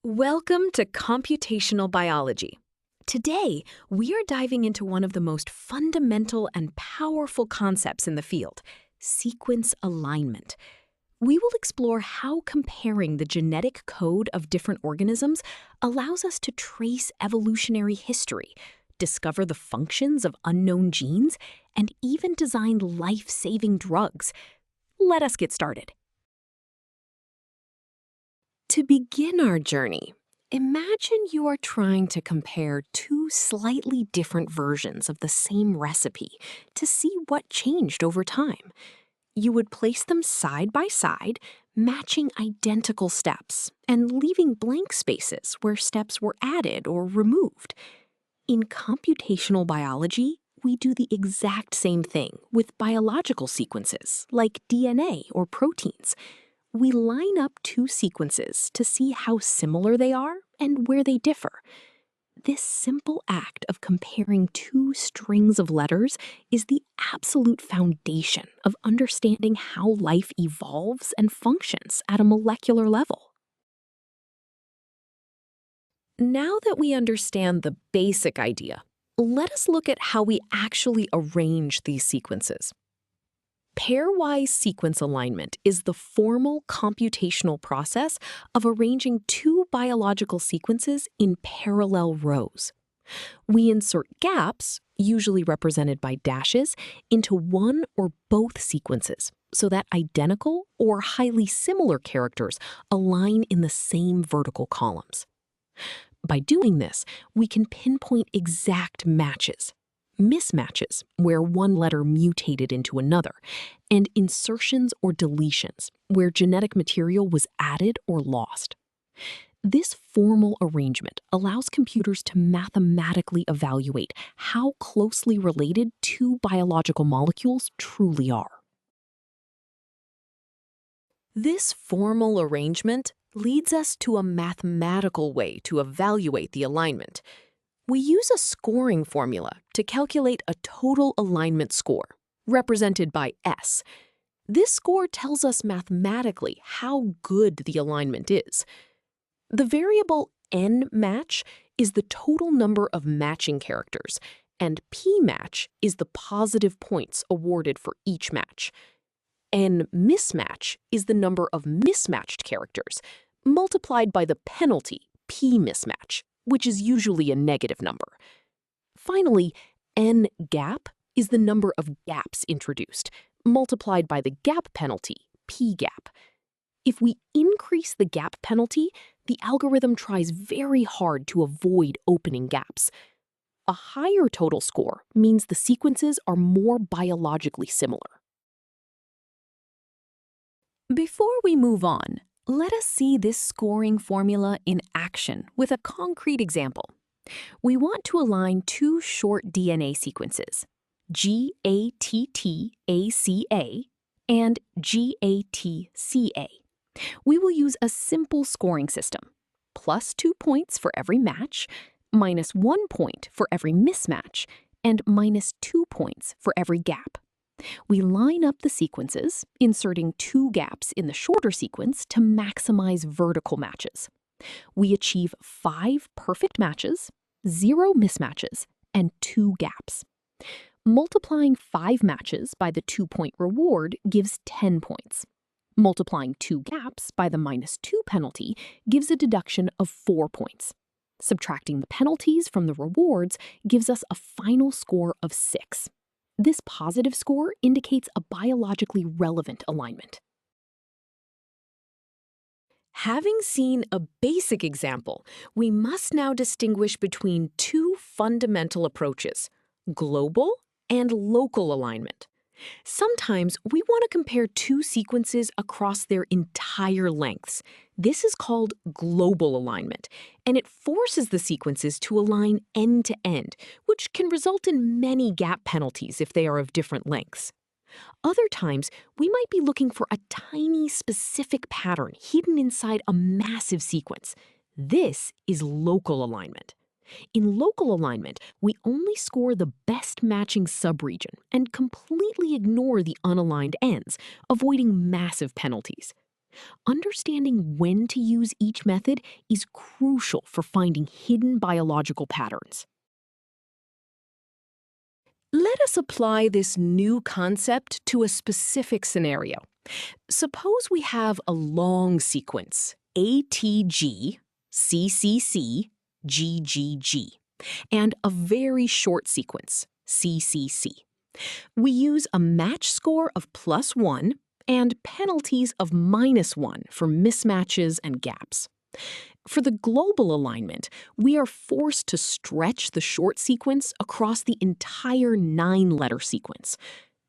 Welcome to Computational Biology. Today, we are diving into one of the most fundamental and powerful concepts in the field, sequence alignment. We will explore how comparing the genetic code of different organisms allows us to trace evolutionary history, discover the functions of unknown genes, and even design life-saving drugs. Let us get started. To begin our journey, imagine you are trying to compare two slightly different versions of the same recipe to see what changed over time. You would place them side by side, matching identical steps and leaving blank spaces where steps were added or removed. In computational biology, we do the exact same thing with biological sequences like DNA or proteins. We line up two sequences to see how similar they are and where they differ. This simple act of comparing two strings of letters is the absolute foundation of understanding how life evolves and functions at a molecular level. Now that we understand the basic idea, let us look at how we actually arrange these sequences. Pairwise sequence alignment is the formal computational process of arranging two biological sequences in parallel rows. We insert gaps, usually represented by dashes, into one or both sequences so that identical or highly similar characters align in the same vertical columns. By doing this, we can pinpoint exact matches, mismatches, where one letter mutated into another, and insertions or deletions, where genetic material was added or lost. This formal arrangement allows computers to mathematically evaluate how closely related two biological molecules truly are. This formal arrangement leads us to a mathematical way to evaluate the alignment. We use a scoring formula to calculate a total alignment score, represented by S. This score tells us mathematically how good the alignment is. The variable n-match is the total number of matching characters, and p-match is the positive points awarded for each match. N-mismatch is the number of mismatched characters, multiplied by the penalty, p-mismatch, which is usually a negative number. Finally, n-gap is the number of gaps introduced, multiplied by the gap penalty, p-gap. If we increase the gap penalty, the algorithm tries very hard to avoid opening gaps. A higher total score means the sequences are more biologically similar. Before we move on, let us see this scoring formula in action with a concrete example. We want to align two short DNA sequences, GATTACA and GATCA. We will use a simple scoring system, +2 points for every match, -1 point for every mismatch, and -2 points for every gap. We line up the sequences, inserting 2 gaps in the shorter sequence to maximize vertical matches. We achieve 5 perfect matches, 0 mismatches, and 2 gaps. Multiplying 5 matches by the 2-point reward gives 10 points. Multiplying 2 gaps by the -2 penalty gives a deduction of 4 points. Subtracting the penalties from the rewards gives us a final score of 6. This positive score indicates a biologically relevant alignment. Having seen a basic example, we must now distinguish between two fundamental approaches, global and local alignment. Sometimes we want to compare two sequences across their entire lengths. This is called global alignment, and it forces the sequences to align end to end, which can result in many gap penalties if they are of different lengths. Other times, we might be looking for a tiny specific pattern hidden inside a massive sequence. This is local alignment. In local alignment, we only score the best matching subregion and completely ignore the unaligned ends, avoiding massive penalties. Understanding when to use each method is crucial for finding hidden biological patterns. Let us apply this new concept to a specific scenario. Suppose we have a long sequence, ATG, CCC, GGG, and a very short sequence, CCC. We use a match score of +1 and penalties of -1 for mismatches and gaps. For the global alignment, we are forced to stretch the short sequence across the entire 9-letter sequence.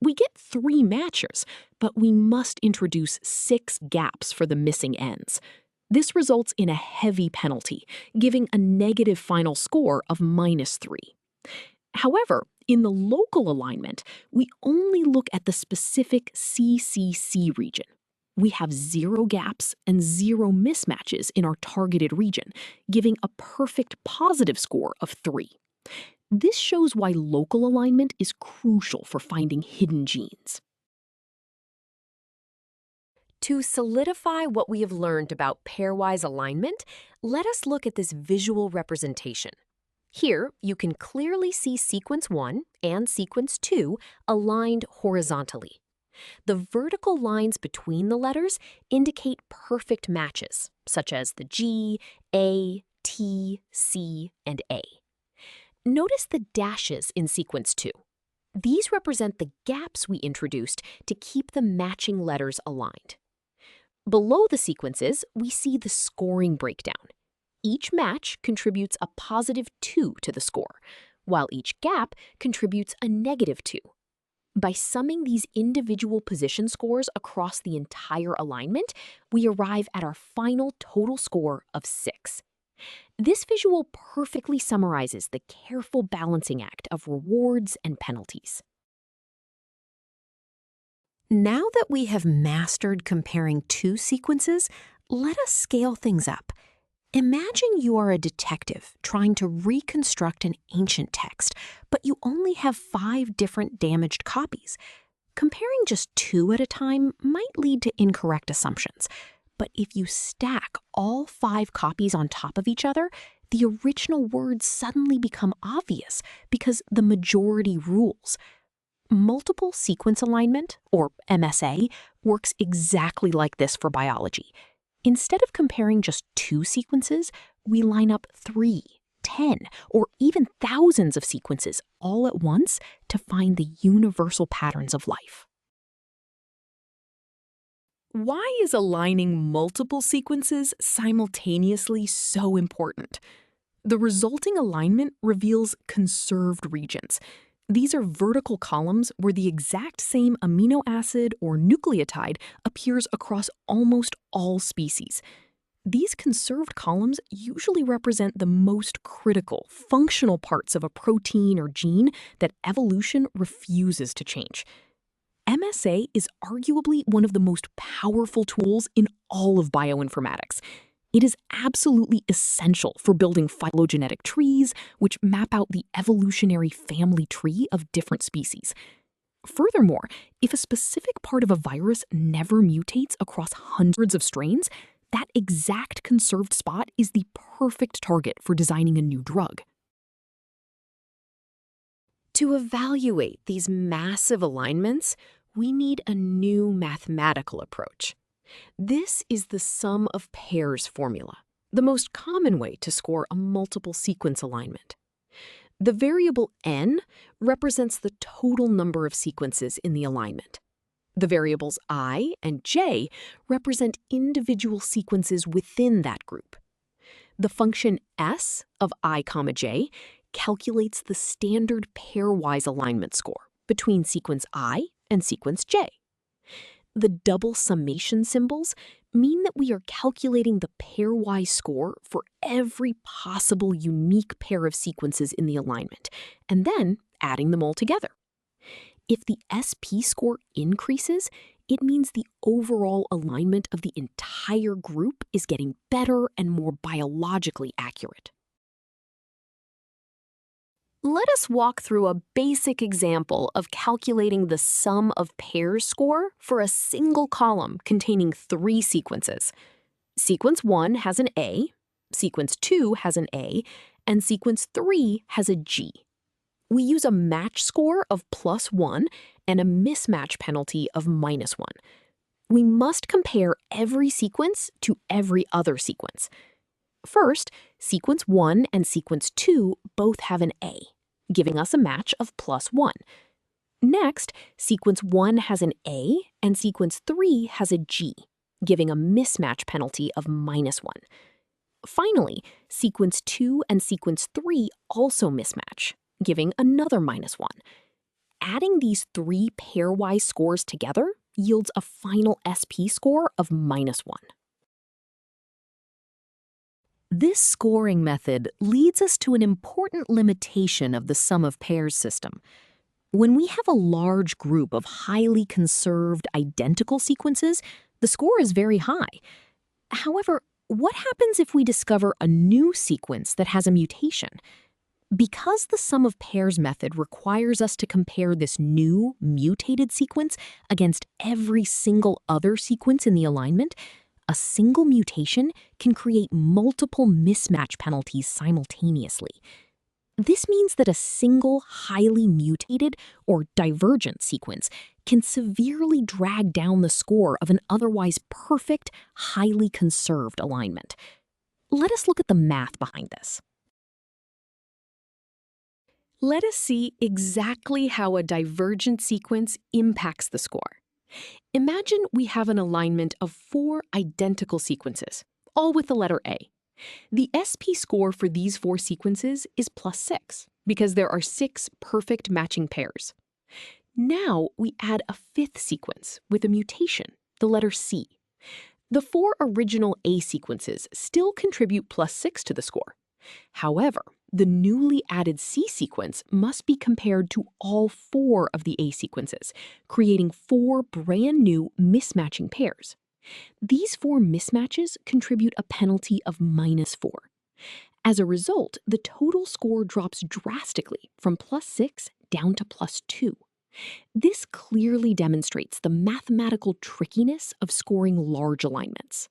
We get 3 matches, but we must introduce 6 gaps for the missing ends. This results in a heavy penalty, giving a negative final score of -3. However, in the local alignment, we only look at the specific CCC region. We have 0 gaps and 0 mismatches in our targeted region, giving a perfect positive score of 3. This shows why local alignment is crucial for finding hidden genes. To solidify what we have learned about pairwise alignment, let us look at this visual representation. Here, you can clearly see sequence 1 and sequence 2 aligned horizontally. The vertical lines between the letters indicate perfect matches, such as the G, A, T, C, and A. Notice the dashes in sequence 2. These represent the gaps we introduced to keep the matching letters aligned. Below the sequences, we see the scoring breakdown. Each match contributes a +2 to the score, while each gap contributes a -2. By summing these individual position scores across the entire alignment, we arrive at our final total score of 6. This visual perfectly summarizes the careful balancing act of rewards and penalties. Now that we have mastered comparing 2 sequences, let us scale things up. Imagine you are a detective trying to reconstruct an ancient text, but you only have 5 different damaged copies. Comparing just 2 at a time might lead to incorrect assumptions. But if you stack all 5 copies on top of each other, the original words suddenly become obvious because the majority rules. Multiple sequence alignment, or MSA, works exactly like this for biology. Instead of comparing just 2 sequences, we line up 3, 10, or even thousands of sequences all at once to find the universal patterns of life. Why is aligning multiple sequences simultaneously so important? The resulting alignment reveals conserved regions. These are vertical columns where the exact same amino acid or nucleotide appears across almost all species. These conserved columns usually represent the most critical, functional parts of a protein or gene that evolution refuses to change. MSA is arguably one of the most powerful tools in all of bioinformatics. It is absolutely essential for building phylogenetic trees, which map out the evolutionary family tree of different species. Furthermore, if a specific part of a virus never mutates across hundreds of strains, that exact conserved spot is the perfect target for designing a new drug. To evaluate these massive alignments, we need a new mathematical approach. This is the sum of pairs formula, the most common way to score a multiple sequence alignment. The variable n represents the total number of sequences in the alignment. The variables I and j represent individual sequences within that group. The function s of I, j calculates the standard pairwise alignment score between sequence I and sequence j. The double summation symbols mean that we are calculating the pairwise score for every possible unique pair of sequences in the alignment, and then adding them all together. If the SP score increases, it means the overall alignment of the entire group is getting better and more biologically accurate. Let us walk through a basic example of calculating the sum of pairs score for a single column containing 3 sequences. Sequence 1 has an A, sequence 2 has an A, and sequence 3 has a G. We use a match score of +1 and a mismatch penalty of -1. We must compare every sequence to every other sequence. First, sequence 1 and sequence 2 both have an A, giving us a match of +1. Next, sequence 1 has an A and sequence 3 has a G, giving a mismatch penalty of -1. Finally, sequence 2 and sequence 3 also mismatch, giving another -1. Adding these 3 pairwise scores together yields a final SP score of -1. This scoring method leads us to an important limitation of the sum of pairs system. When we have a large group of highly conserved identical sequences, the score is very high. However, what happens if we discover a new sequence that has a mutation? Because the sum of pairs method requires us to compare this new, mutated sequence against every single other sequence in the alignment, a single mutation can create multiple mismatch penalties simultaneously. This means that a single highly mutated or divergent sequence can severely drag down the score of an otherwise perfect, highly conserved alignment. Let us look at the math behind this. Let us see exactly how a divergent sequence impacts the score. Imagine we have an alignment of 4 identical sequences, all with the letter A. The SP score for these 4 sequences is +6, because there are 6 perfect matching pairs. Now we add a 5th sequence with a mutation, the letter C. The 4 original A sequences still contribute +6 to the score. However, the newly added C sequence must be compared to all 4 of the A sequences, creating 4 brand new mismatching pairs. These 4 mismatches contribute a penalty of -4. As a result, the total score drops drastically from +6 down to +2. This clearly demonstrates the mathematical trickiness of scoring large alignments.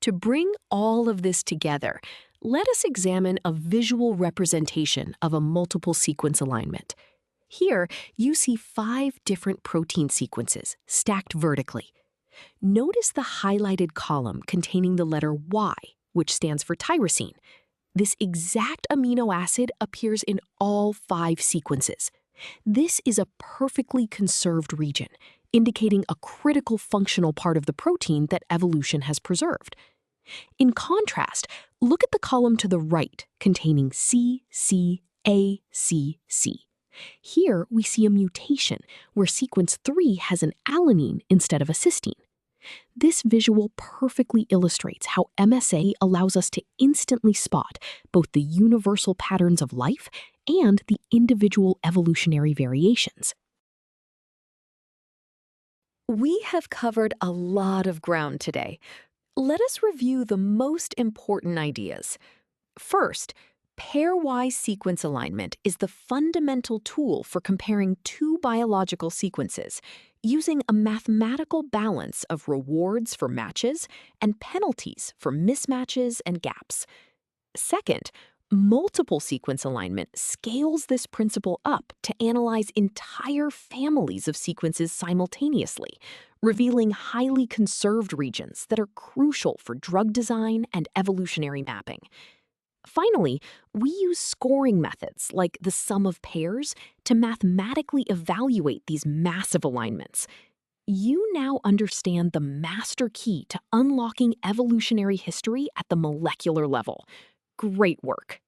To bring all of this together, let us examine a visual representation of a multiple sequence alignment. Here, you see 5 different protein sequences stacked vertically. Notice the highlighted column containing the letter Y, which stands for tyrosine. This exact amino acid appears in all 5 sequences. This is a perfectly conserved region, indicating a critical functional part of the protein that evolution has preserved. In contrast, look at the column to the right containing C, C, A, C, C. Here we see a mutation where sequence 3 has an alanine instead of a cysteine. This visual perfectly illustrates how MSA allows us to instantly spot both the universal patterns of life and the individual evolutionary variations. We have covered a lot of ground today. Let us review the most important ideas. First, pairwise sequence alignment is the fundamental tool for comparing 2 biological sequences, using a mathematical balance of rewards for matches and penalties for mismatches and gaps. Second, multiple sequence alignment scales this principle up to analyze entire families of sequences simultaneously, revealing highly conserved regions that are crucial for drug design and evolutionary mapping. Finally, we use scoring methods like the sum of pairs to mathematically evaluate these massive alignments. You now understand the master key to unlocking evolutionary history at the molecular level. Great work.